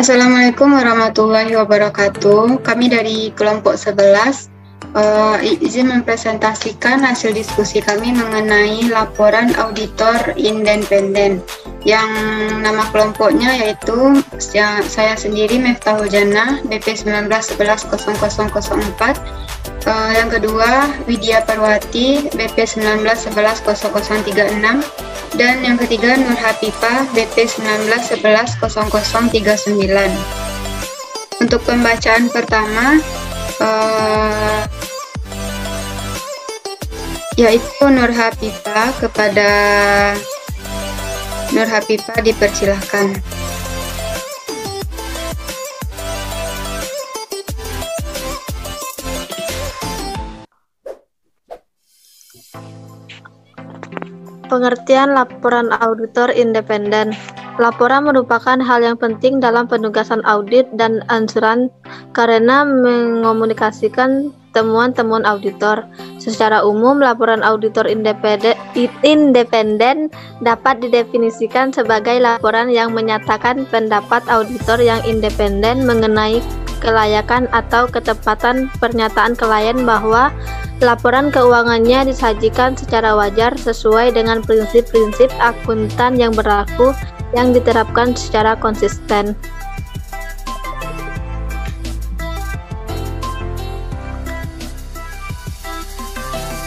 Assalamualaikum warahmatullahi wabarakatuh. Kami dari kelompok 11 izin mempresentasikan hasil diskusi kami mengenai laporan auditor independen yang nama kelompoknya yaitu saya sendiri Miftahul Jannah BP 19110004, yang kedua Widya Parwati BP 19110036, dan yang ketiga Nur Hafifah BP 19110039. Untuk pembacaan pertama yaitu Nur Hafifah. Kepada Nur Hafifah dipersilahkan. Pengertian laporan auditor independen. Laporan merupakan hal yang penting dalam penugasan audit dan ansuran karena mengomunikasikan temuan-temuan auditor. Secara umum, laporan auditor independen dapat didefinisikan sebagai laporan yang menyatakan pendapat auditor yang independen mengenai kelayakan atau ketepatan pernyataan klien bahwa laporan keuangannya disajikan secara wajar sesuai dengan prinsip-prinsip akuntan yang berlaku yang diterapkan secara konsisten.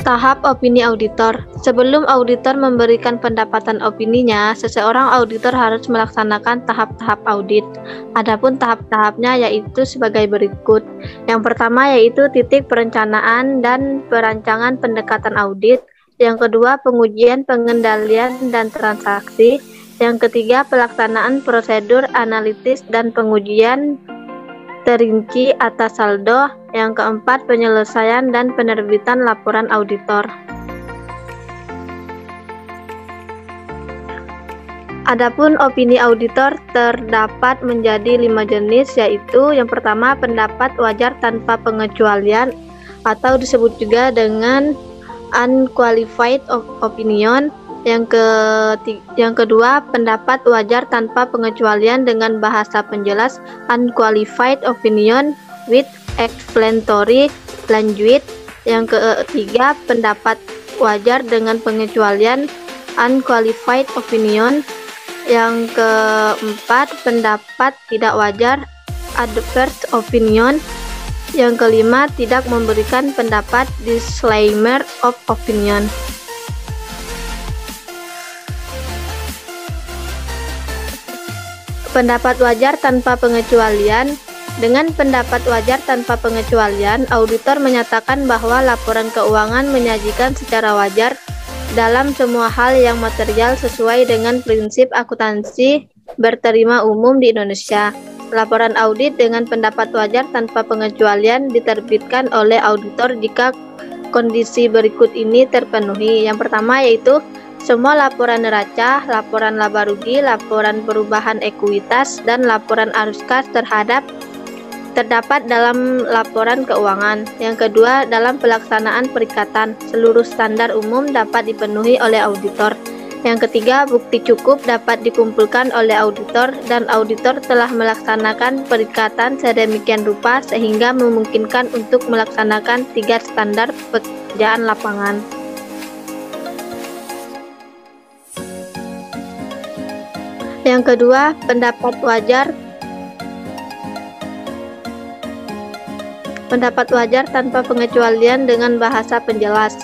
Tahap opini auditor. Sebelum auditor memberikan pendapatan opininya, seseorang auditor harus melaksanakan tahap-tahap audit. Adapun tahap-tahapnya yaitu sebagai berikut. Yang pertama yaitu titik perencanaan dan perancangan pendekatan audit. Yang kedua, pengujian pengendalian dan transaksi. Yang ketiga, pelaksanaan prosedur analitis dan pengujian terinci atas saldo. Yang keempat, penyelesaian dan penerbitan laporan auditor. Adapun opini auditor terdapat menjadi 5 jenis, yaitu yang pertama, pendapat wajar tanpa pengecualian atau disebut juga dengan unqualified opinion. Yang kedua, pendapat wajar tanpa pengecualian dengan bahasa penjelas unqualified opinion with explanatory language. Yang ketiga, pendapat wajar dengan pengecualian unqualified opinion. Yang keempat, pendapat tidak wajar adverse opinion. Yang kelima, tidak memberikan pendapat disclaimer of opinion. Pendapat wajar tanpa pengecualian. Dengan pendapat wajar tanpa pengecualian, auditor menyatakan bahwa laporan keuangan menyajikan secara wajar dalam semua hal yang material sesuai dengan prinsip akuntansi berterima umum di Indonesia. Laporan audit dengan pendapat wajar tanpa pengecualian diterbitkan oleh auditor jika kondisi berikut ini terpenuhi. Yang pertama yaitu semua laporan neraca, laporan laba rugi, laporan perubahan ekuitas, dan laporan arus kas terdapat dalam laporan keuangan. Yang kedua, dalam pelaksanaan perikatan, seluruh standar umum dapat dipenuhi oleh auditor. Yang ketiga, bukti cukup dapat dikumpulkan oleh auditor dan auditor telah melaksanakan perikatan sedemikian rupa sehingga memungkinkan untuk melaksanakan 3 standar pekerjaan lapangan. Yang kedua, pendapat wajar tanpa pengecualian dengan bahasa penjelas.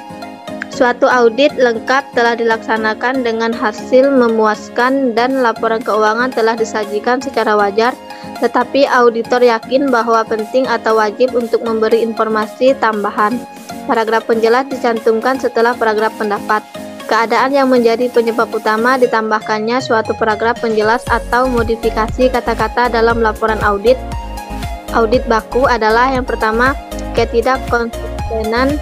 Suatu audit lengkap telah dilaksanakan dengan hasil memuaskan dan laporan keuangan telah disajikan secara wajar, tetapi auditor yakin bahwa penting atau wajib untuk memberi informasi tambahan. Paragraf penjelas dicantumkan setelah paragraf pendapat. Keadaan yang menjadi penyebab utama ditambahkannya suatu paragraf penjelas atau modifikasi kata-kata dalam laporan audit baku adalah yang pertama, ketidakkonsistenan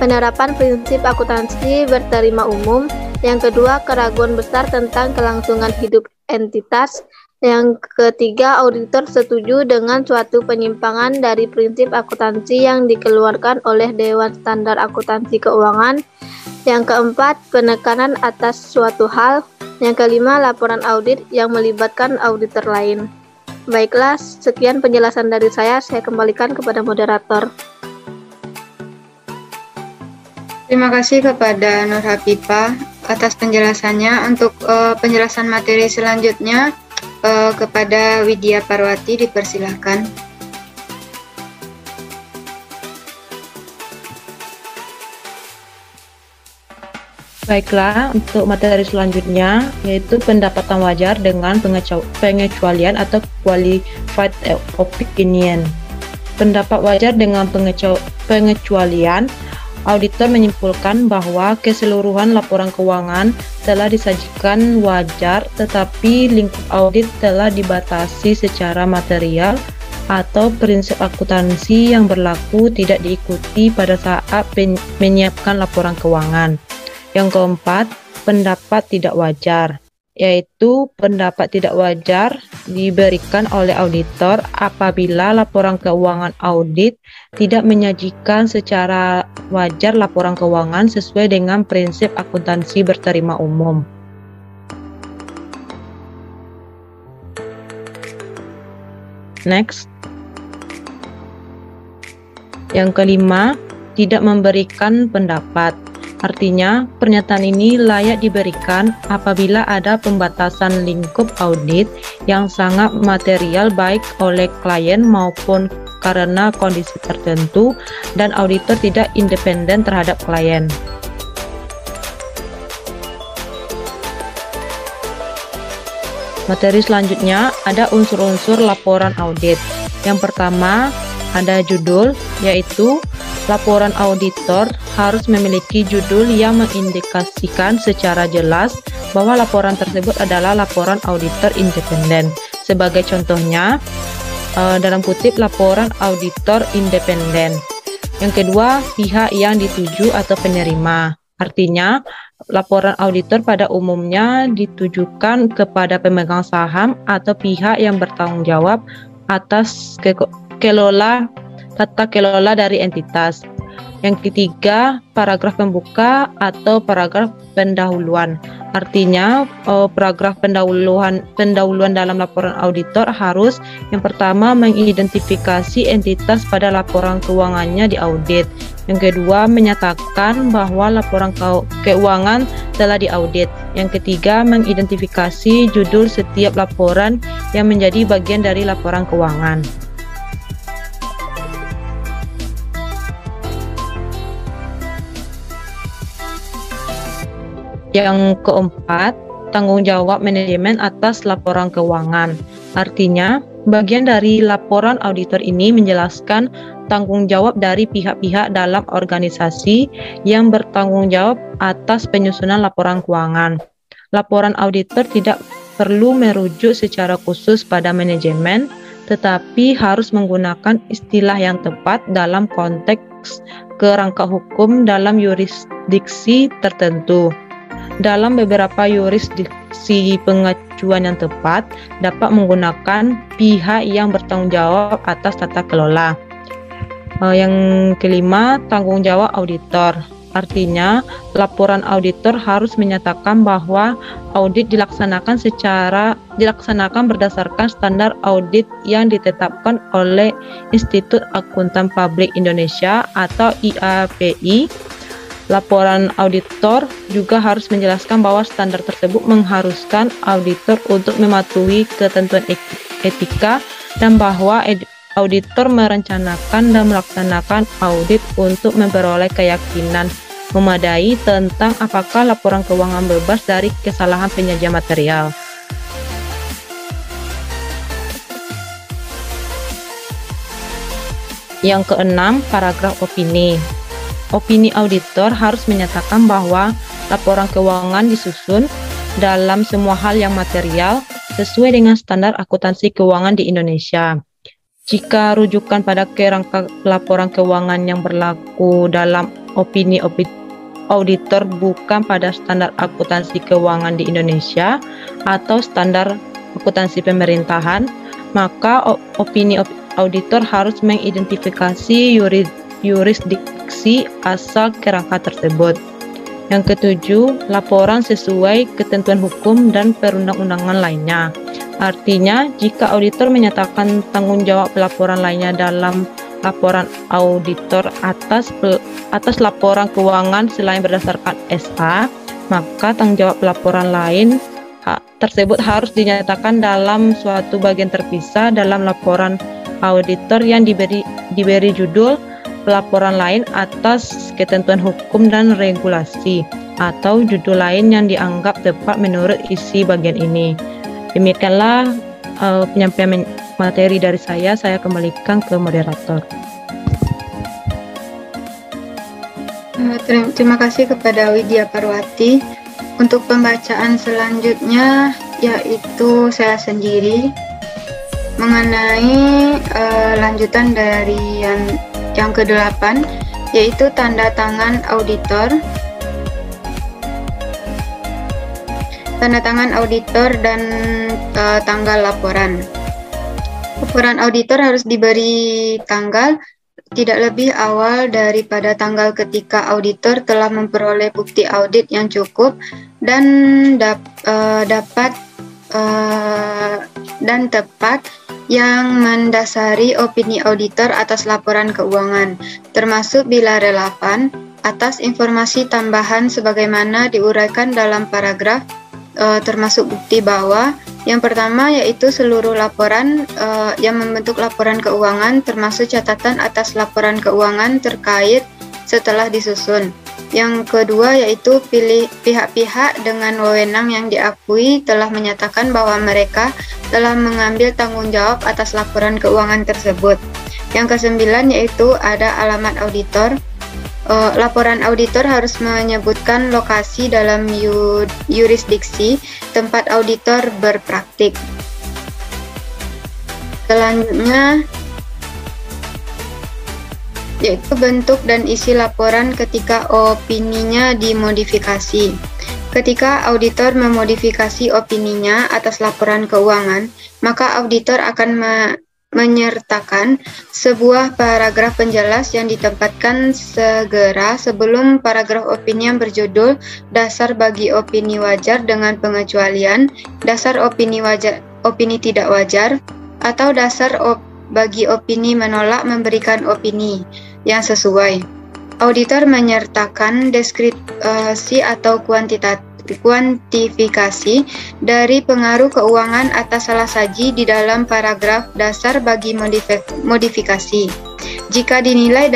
penerapan prinsip akuntansi berterima umum. Yang kedua, keraguan besar tentang kelangsungan hidup entitas. Yang ketiga, auditor setuju dengan suatu penyimpangan dari prinsip akuntansi yang dikeluarkan oleh Dewan Standar Akuntansi Keuangan. Yang keempat, penekanan atas suatu hal. Yang kelima, laporan audit yang melibatkan auditor lain. Baiklah, sekian penjelasan dari saya kembalikan kepada moderator. Terima kasih kepada Nur Habibah atas penjelasannya. Untuk penjelasan materi selanjutnya kepada Widya Parwati dipersilahkan. Baiklah, untuk materi selanjutnya yaitu pendapatan wajar dengan pengecualian atau qualified opinion. Pendapat wajar dengan pengecualian, auditor menyimpulkan bahwa keseluruhan laporan keuangan telah disajikan wajar, tetapi lingkup audit telah dibatasi secara material atau prinsip akuntansi yang berlaku tidak diikuti pada saat menyiapkan laporan keuangan. Yang keempat, pendapat tidak wajar, yaitu pendapat tidak wajar diberikan oleh auditor apabila laporan keuangan audit tidak menyajikan secara wajar laporan keuangan sesuai dengan prinsip akuntansi berterima umum. Next. Yang kelima, tidak memberikan pendapat. Artinya, pernyataan ini layak diberikan apabila ada pembatasan lingkup audit yang sangat material baik oleh klien maupun karena kondisi tertentu dan auditor tidak independen terhadap klien. Materi selanjutnya ada unsur-unsur laporan audit. Yang pertama ada judul, yaitu laporan auditor harus memiliki judul yang mengindikasikan secara jelas bahwa laporan tersebut adalah laporan auditor independen. Sebagai contohnya, dalam kutip laporan auditor independen. Yang kedua, pihak yang dituju atau penerima. Artinya, laporan auditor pada umumnya ditujukan kepada pemegang saham atau pihak yang bertanggung jawab atas tata kelola dari entitas. Yang ketiga, paragraf pembuka atau paragraf pendahuluan. Artinya, paragraf pendahuluan dalam laporan auditor harus yang pertama mengidentifikasi entitas pada laporan keuangannya diaudit. Yang kedua, menyatakan bahwa laporan keuangan telah diaudit. Yang ketiga, mengidentifikasi judul setiap laporan yang menjadi bagian dari laporan keuangan. Yang keempat, tanggung jawab manajemen atas laporan keuangan. Artinya, bagian dari laporan auditor ini menjelaskan tanggung jawab dari pihak-pihak dalam organisasi yang bertanggung jawab atas penyusunan laporan keuangan. Laporan auditor tidak perlu merujuk secara khusus pada manajemen, tetapi harus menggunakan istilah yang tepat dalam konteks kerangka hukum dalam yurisdiksi tertentu. Dalam beberapa yurisdiksi pengacuan yang tepat dapat menggunakan pihak yang bertanggung jawab atas tata kelola. Yang kelima, tanggung jawab auditor. Artinya, laporan auditor harus menyatakan bahwa audit dilaksanakan berdasarkan standar audit yang ditetapkan oleh Institut Akuntan Publik Indonesia atau IAPI. Laporan auditor juga harus menjelaskan bahwa standar tersebut mengharuskan auditor untuk mematuhi ketentuan etika dan bahwa auditor merencanakan dan melaksanakan audit untuk memperoleh keyakinan memadai tentang apakah laporan keuangan bebas dari kesalahan penyajian material. Yang keenam, paragraf opini. Opini auditor harus menyatakan bahwa laporan keuangan disusun dalam semua hal yang material sesuai dengan standar akuntansi keuangan di Indonesia. Jika rujukan pada kerangka laporan keuangan yang berlaku dalam opini auditor bukan pada standar akuntansi keuangan di Indonesia atau standar akuntansi pemerintahan, maka opini auditor harus mengidentifikasi yurisdiksi asal kerangka tersebut. Yang ketujuh, laporan sesuai ketentuan hukum dan perundang-undangan lainnya. Artinya, jika auditor menyatakan tanggung jawab pelaporan lainnya dalam laporan auditor atas laporan keuangan selain berdasarkan SA, maka tanggung jawab pelaporan lain tersebut harus dinyatakan dalam suatu bagian terpisah dalam laporan auditor yang diberi judul pelaporan lain atas ketentuan hukum dan regulasi, atau judul lain yang dianggap tepat menurut isi bagian ini. Demikianlah penyampaian materi dari saya kembalikan ke moderator. Terima kasih kepada Widya Parwati. Untuk pembacaan selanjutnya yaitu saya sendiri mengenai lanjutan dari yang ke-8, yaitu tanda tangan auditor. Tanda tangan auditor dan tanggal laporan. Laporan auditor harus diberi tanggal tidak lebih awal daripada tanggal ketika auditor telah memperoleh bukti audit yang cukup dan dapat dan tepat yang mendasari opini auditor atas laporan keuangan, termasuk bila relevan atas informasi tambahan sebagaimana diuraikan dalam paragraf termasuk bukti bahwa yang pertama yaitu seluruh laporan yang membentuk laporan keuangan termasuk catatan atas laporan keuangan terkait setelah disusun. Yang kedua yaitu pihak-pihak dengan wewenang yang diakui telah menyatakan bahwa mereka telah mengambil tanggung jawab atas laporan keuangan tersebut. Yang kesembilan yaitu ada alamat auditor. Laporan auditor harus menyebutkan lokasi dalam yurisdiksi tempat auditor berpraktik. Selanjutnya yaitu bentuk dan isi laporan ketika opininya dimodifikasi. Ketika auditor memodifikasi opininya atas laporan keuangan, maka auditor akan menyertakan sebuah paragraf penjelas yang ditempatkan segera sebelum paragraf opini yang berjudul dasar bagi opini wajar dengan pengecualian, dasar opini tidak wajar, atau dasar bagi opini menolak memberikan opini yang sesuai. Auditor menyertakan deskripsi atau kuantifikasi dari pengaruh keuangan atas salah saji di dalam paragraf dasar bagi modifikasi. Jika dinilai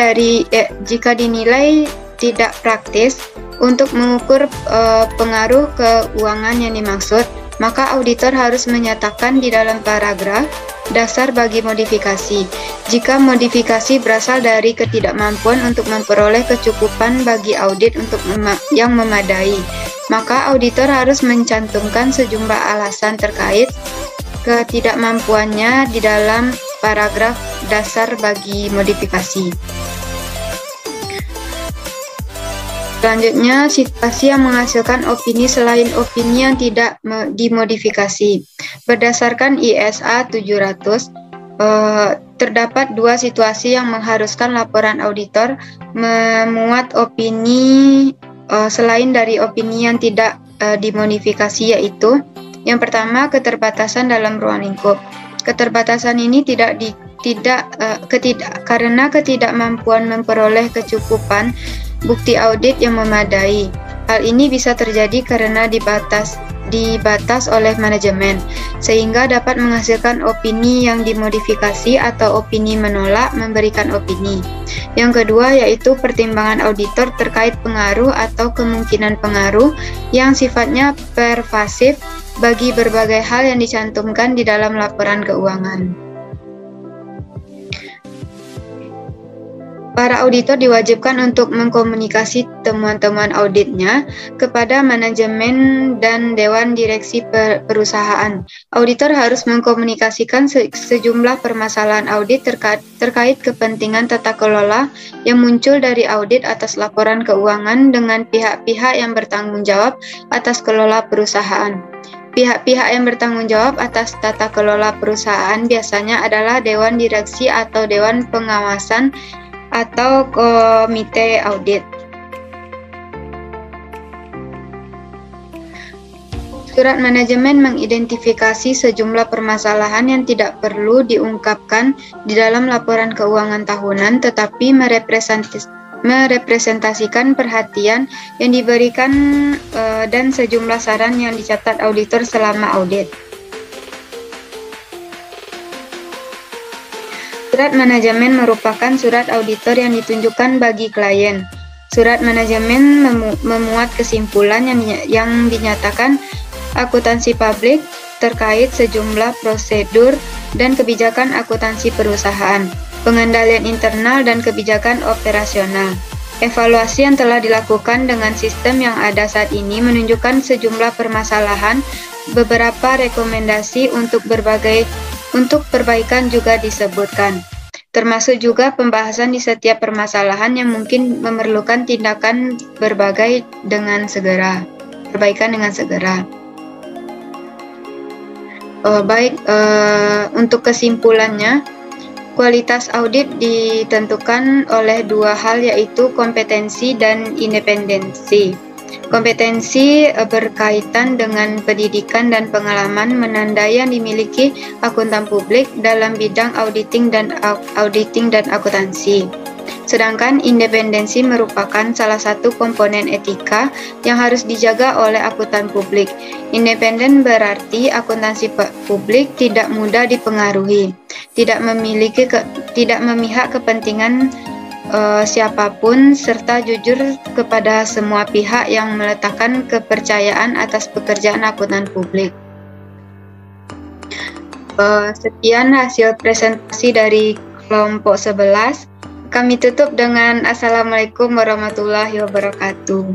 tidak praktis untuk mengukur pengaruh keuangan yang dimaksud, maka auditor harus menyatakan di dalam paragraf dasar bagi modifikasi. Jika modifikasi berasal dari ketidakmampuan untuk memperoleh kecukupan bagi audit yang memadai, maka auditor harus mencantumkan sejumlah alasan terkait ketidakmampuannya di dalam paragraf dasar bagi modifikasi. Selanjutnya, situasi yang menghasilkan opini selain opini yang tidak dimodifikasi. Berdasarkan ISA 700, terdapat dua situasi yang mengharuskan laporan auditor memuat opini selain dari opini yang tidak dimodifikasi, yaitu yang pertama, keterbatasan dalam ruang lingkup. Keterbatasan ini karena ketidakmampuan memperoleh kecukupan bukti audit yang memadai. Hal ini bisa terjadi karena dibatas oleh manajemen, sehingga dapat menghasilkan opini yang dimodifikasi atau opini menolak memberikan opini. Yang kedua yaitu pertimbangan auditor terkait pengaruh atau kemungkinan pengaruh yang sifatnya pervasif bagi berbagai hal yang dicantumkan di dalam laporan keuangan. Para auditor diwajibkan untuk mengkomunikasi temuan-temuan auditnya kepada manajemen dan dewan direksi perusahaan. Auditor harus mengkomunikasikan sejumlah permasalahan audit terkait kepentingan tata kelola yang muncul dari audit atas laporan keuangan dengan pihak-pihak yang bertanggung jawab atas kelola perusahaan. Pihak-pihak yang bertanggung jawab atas tata kelola perusahaan biasanya adalah dewan direksi atau dewan pengawasan atau komite audit. Surat manajemen mengidentifikasi sejumlah permasalahan yang tidak perlu diungkapkan di dalam laporan keuangan tahunan, tetapi merepresentasikan perhatian yang diberikan dan sejumlah saran yang dicatat auditor selama audit. Surat manajemen merupakan surat auditor yang ditunjukkan bagi klien. Surat manajemen memuat kesimpulan yang dinyatakan akuntansi publik terkait sejumlah prosedur dan kebijakan akuntansi perusahaan, pengendalian internal dan kebijakan operasional. Evaluasi yang telah dilakukan dengan sistem yang ada saat ini menunjukkan sejumlah permasalahan, beberapa rekomendasi untuk perbaikan juga disebutkan, termasuk juga pembahasan di setiap permasalahan yang mungkin memerlukan tindakan perbaikan dengan segera. Untuk kesimpulannya, kualitas audit ditentukan oleh dua hal, yaitu kompetensi dan independensi. Kompetensi berkaitan dengan pendidikan dan pengalaman menandai yang dimiliki akuntan publik dalam bidang auditing dan akuntansi. Sedangkan independensi merupakan salah satu komponen etika yang harus dijaga oleh akuntan publik. Independen berarti akuntansi publik tidak mudah dipengaruhi, tidak memihak kepentingan siapapun, serta jujur kepada semua pihak yang meletakkan kepercayaan atas pekerjaan akuntan publik. Sekian hasil presentasi dari kelompok 11. Kami tutup dengan Assalamualaikum warahmatullahi wabarakatuh.